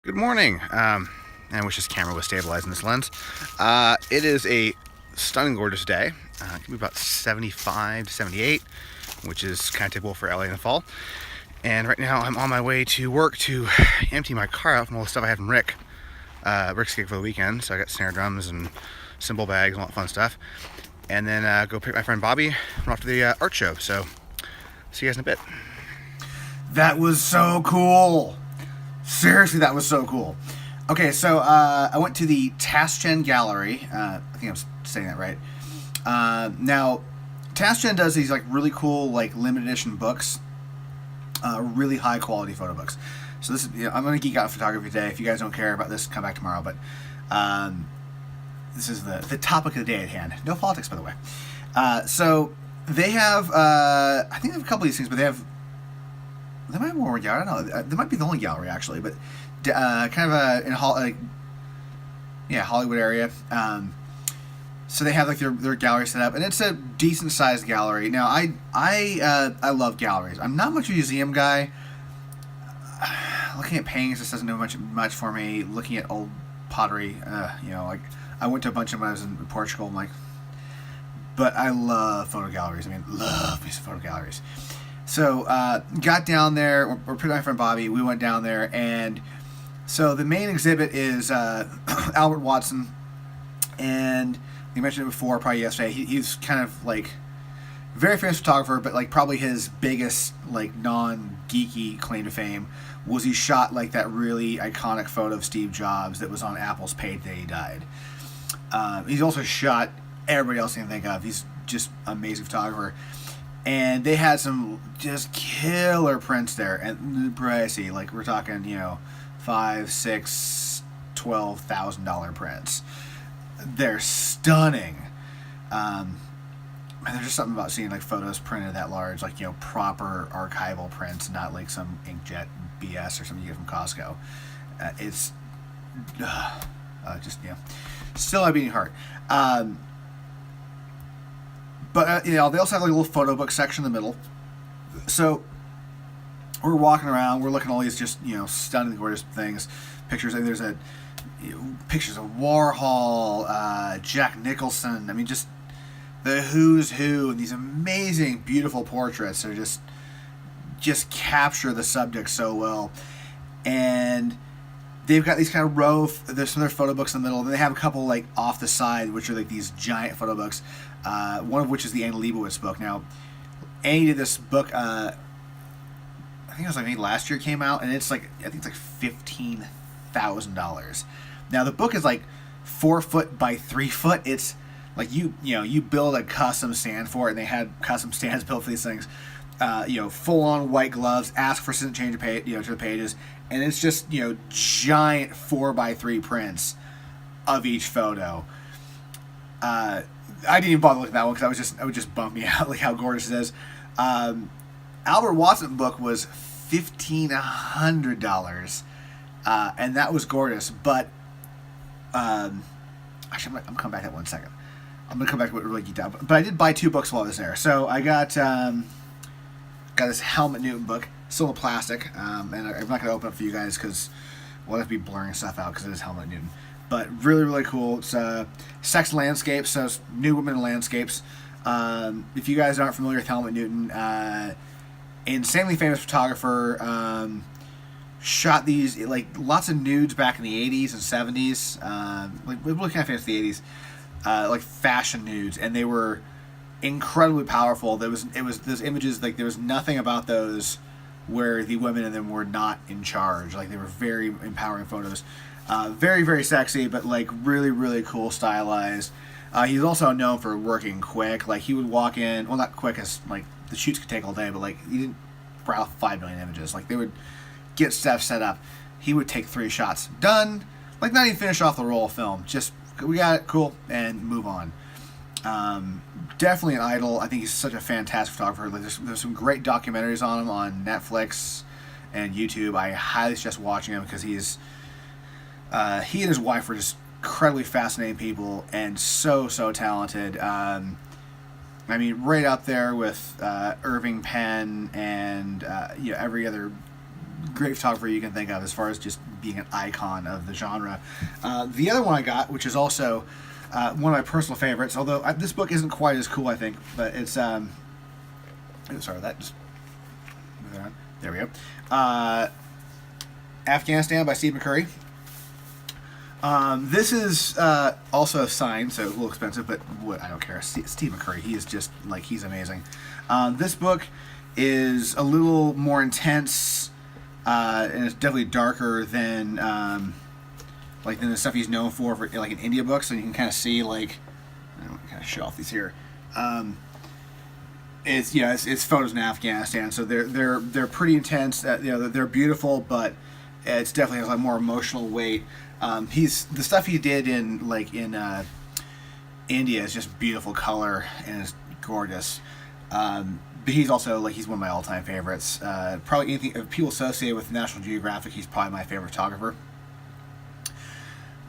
Good morning. I wish this camera was stabilizing this lens. It is a stunning, gorgeous day. It can be about 75 to 78, which is kind of typical for LA in the fall. And right now I'm on my way to work to empty my car out from all the stuff I had from Rick. Rick's gig for the weekend, so I got snare drums and cymbal bags and all that fun stuff. And then go pick my friend Bobby and off to the art show. So see you guys in a bit. That was so cool. Seriously, that was so cool. Okay, so I went to the TAS Chen Gallery. I think I'm saying that right. Now, TAS Chen does these like really cool like limited edition books, really high quality photo books. So this is, I'm going to geek out photography today. If you guys don't care about this, come back tomorrow. But this is the topic of the day at hand. No politics, by the way. So they have, I think they have a couple of these things, but they might have more gallery. I don't know. They might be the only gallery actually, but kind of in Hollywood area. So they have like their gallery set up, and it's a decent sized gallery. Now I love galleries. I'm not much of a museum guy. Looking at paintings just doesn't do much for me. Looking at old pottery, like I went to a bunch of them when I was in Portugal. But I love photo galleries. Love me some photo galleries. So got down there. We're putting my friend Bobby. We went down there, and so the main exhibit is Albert Watson, and we mentioned it before, probably yesterday. He's kind of like very famous photographer, but like probably his biggest like non-geeky claim to fame was he shot like that really iconic photo of Steve Jobs that was on Apple's page that he died. He's also shot everybody else you can think of. He's just an amazing photographer. And they had some just killer prints there, and pricey. Like we're talking, $5,000, $6,000, $12,000 prints. They're stunning. There's just something about seeing like photos printed that large, like proper archival prints, not like some inkjet BS or something you get from Costco. It's still a beating heart. But they also have like a little photo book section in the middle. So we're walking around, we're looking at all these just stunning, gorgeous things, pictures. And there's pictures of Warhol, Jack Nicholson. Just the who's who, and these amazing, beautiful portraits. They're just capture the subject so well. And they've got these kind of there's some of their photo books in the middle, and they have a couple like off the side, which are like these giant photo books. One of which is the Annie Leibovitz book. Now, Annie did this book. I think it was like maybe last year it came out, and I think it's like $15,000. Now the book is like 4 foot by 3 foot. It's like you build a custom stand for it, and they had custom stands built for these things. Full on white gloves. Ask for instant change to the pages, and it's just giant 4x3 prints of each photo. I didn't even bother looking at that one because it would just bump me out like how gorgeous it is. Albert Watson book was $1,500, and that was gorgeous. But actually, I'm coming back to that 1 second. I'm gonna come back to what really geeked out. But I did buy 2 books while I was there. So I got this Helmut Newton book, still in plastic, and I'm not gonna open it for you guys because we'll have to be blurring stuff out because it is Helmut Newton. But really, really cool. It's sex landscapes, so it's nude women in landscapes. If you guys aren't familiar with Helmut Newton, insanely famous photographer, shot these like lots of nudes back in the 80s and 70s. Like really kind of famous in the 80s, like fashion nudes, and they were incredibly powerful. It was those images, like there was nothing about those where the women in them were not in charge. Like they were very empowering photos. Very, very sexy, but like really, really cool stylized. He's also known for working quick. Like he would walk in, well, not quick as like the shoots could take all day, but like he didn't browse 5 million images. Like they would get stuff set up. He would take 3 shots, done. Like not even finish off the roll of film. Just we got it, cool, and move on. Definitely an idol. I think he's such a fantastic photographer. Like there's some great documentaries on him on Netflix and YouTube. I highly suggest watching him because he and his wife were just incredibly fascinating people and so talented. Right up there with Irving Penn and every other great photographer you can think of as far as just being an icon of the genre. The other one I got, which is also one of my personal favorites, although this book isn't quite as cool, I think, but it's sorry, that just moving on. There we go. Afghanistan by Steve McCurry. This is also signed, so a little expensive, but I don't care. Steve McCurry, he is just like, he's amazing. This book is a little more intense, and it's definitely darker than than the stuff he's known for like in India books. And you can kind of see, like, I don't kind of show off these here. It's photos in Afghanistan, so they're pretty intense. They're beautiful, but it's definitely has like more emotional weight. The stuff he did in India is just beautiful color and it's gorgeous. But he's also he's one of my all-time favorites. Probably anything if people associate with National Geographic, he's probably my favorite photographer.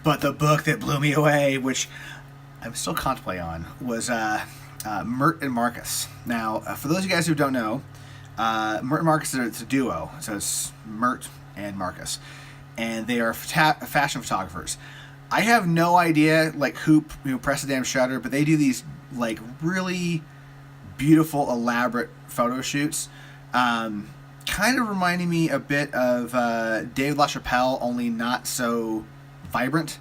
But the book that blew me away, which I'm still contemplating on, was Mert and Marcus. Now, for those of you guys who don't know, Mert and Marcus, it's a duo. So it's Mert and Marcus, and they are fashion photographers. I have no idea who pressed the damn shutter, but they do these really beautiful, elaborate photo shoots. Kind of reminding me a bit of David LaChapelle, only not so vibrant.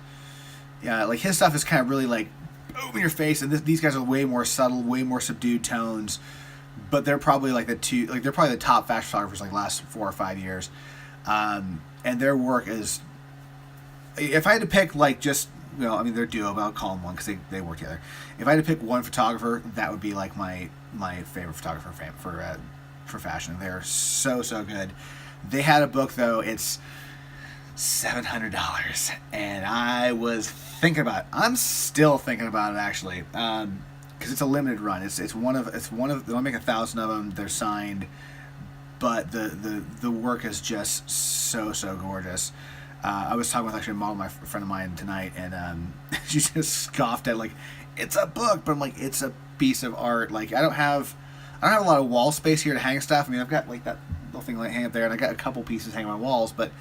Yeah, his stuff is kind of really boom in your face, and these guys are way more subtle, way more subdued tones. But they're probably they're probably the top fashion photographers last 4 or 5 years. And their work is, if I had to pick they're duo, but I'll call them one because they work together. If I had to pick one photographer, that would be my favorite photographer for fashion. They're so good. They had a book though. It's $700, and I was thinking about it. I'm still thinking about it actually, because it's a limited run. It's one of they only make 1,000 of them. They're signed, but the work is just so gorgeous. I was talking with actually a model, my friend of mine tonight, and she just scoffed at it's a book, but I'm it's a piece of art. I don't have a lot of wall space here to hang stuff. I mean, I've got that little thing hanging up there, and I got a couple pieces hanging on my walls, but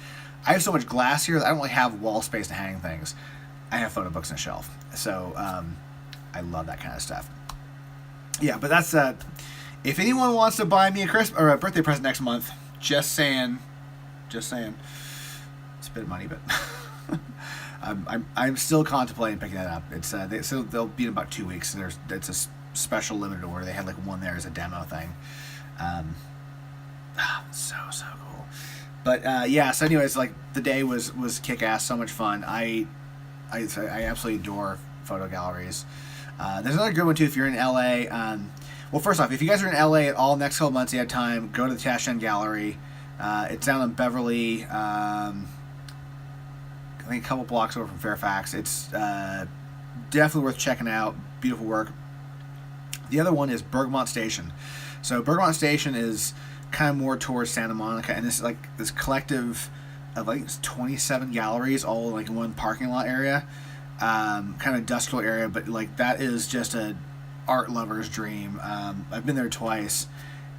I have so much glass here that I don't really have wall space to hang things. I have photo books on a shelf, so I love that kind of stuff. Yeah, but that's if anyone wants to buy me a Christmas or a birthday present next month, just saying, it's a bit of money, but I'm still contemplating picking that up. It's they'll be in about 2 weeks. It's a special limited order. They had one there as a demo thing. So cool. But so anyways, the day was kick-ass, so much fun. I absolutely adore photo galleries. There's another good one too if you're in LA. Well, first off, if you guys are in LA at all next couple months, you have time, go to the Taschen Chen Gallery. It's down in Beverly, I think a couple blocks over from Fairfax. It's definitely worth checking out. Beautiful work. The other one is Bergamot Station. So Bergamot Station is kind of more towards Santa Monica, and it's this collective of it's 27 galleries all in one parking lot area, kind of industrial area, but that is just a art lover's dream. I've been there twice,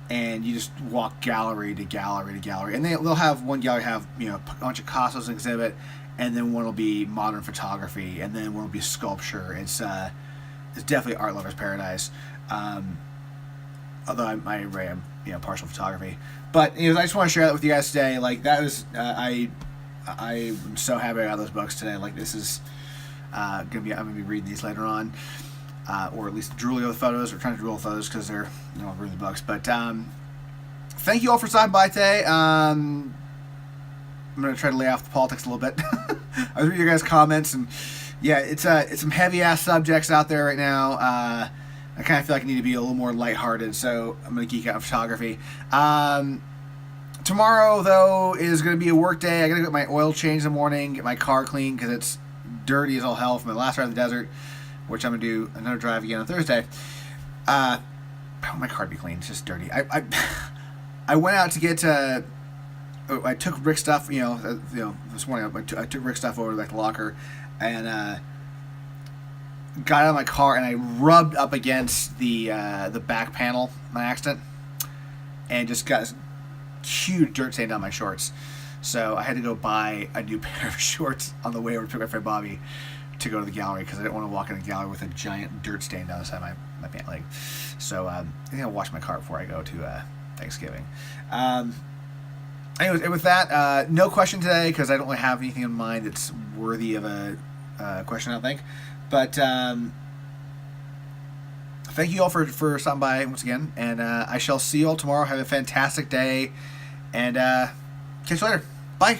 and you just walk gallery to gallery to gallery, and they'll have one gallery have a bunch of Picasso's exhibit, and then one will be modern photography, and then one will be sculpture. It's definitely art lover's paradise. Although I'm partial photography, but I just want to share that with you guys today. That was I'm so happy I got those books today. This is I'm gonna be reading these later on, or at least drooling over the photos, or trying to drool over photos because they're really the books. But thank you all for stopping by today. I'm gonna try to lay off the politics a little bit. I was reading your guys' comments, and yeah, it's some heavy ass subjects out there right now. I kind of feel like I need to be a little more lighthearted, so I'm going to geek out on photography. Tomorrow, though, is going to be a work day. I got to get my oil changed in the morning, get my car clean because it's dirty as all hell from my last ride in the desert, which I'm going to do another drive again on Thursday. I want my car to be clean. It's just dirty. I went out to get I took Rick's stuff, this morning I took Rick's stuff over to the locker, and got out of my car, and I rubbed up against the back panel by accident, and just got huge dirt stain down my shorts. So I had to go buy a new pair of shorts on the way over to pick up my friend Bobby to go to the gallery because I didn't want to walk in the gallery with a giant dirt stain down the side of my pant leg. So I think I'll wash my car before I go to Thanksgiving. Anyways, and with that, no question today because I don't really have anything in mind that's worthy of a question, I don't think. But thank you all for stopping by once again. And I shall see you all tomorrow. Have a fantastic day. And catch you later. Bye.